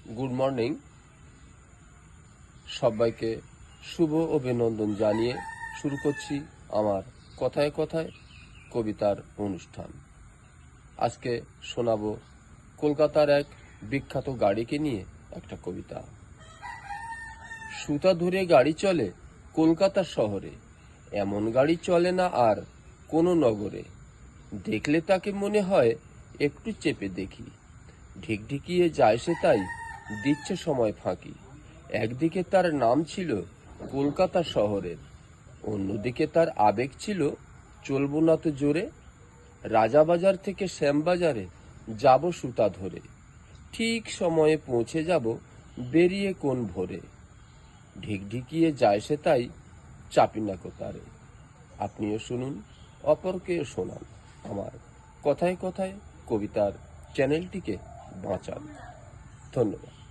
Good morning. সবাইকে শুভ অভিনন্দন জানিয়ে শুরু করছি আমার কথায় কথায় কবিতার অনুষ্ঠান। আজকে শোনাবো কলকাতার এক বিখ্যাত গাড়িকে নিয়ে একটা কবিতা। সুতা ধরে গাড়ি চলে কলকাতা শহরে, এমন গাড়ি চলে না আর কোনো নগরে। দেখলে তাকে মনে হয় একটু চেপে দেখি, ঢিকঢিকিয়ে যায় সে, তাই দিচ্ছে সময় ফাঁকি। একদিকে তার নাম ছিল কলকাতা শহরের, অন্যদিকে তার আবেগ ছিল চলবো না তো জোরে। রাজাবাজার থেকে শ্যামবাজারে যাব সুতা ধরে, ঠিক সময়ে পৌঁছে যাব বেরিয়ে কোন ভোরে। ঢিকঢিকিয়ে যায় সে, তাই চাপি না কোতারে। আপনিও শুনুন, অপরকেও শোনান। আমার কথায় কথায় কবিতার চ্যানেলটিকে বাঁচান। ধন্যবাদ।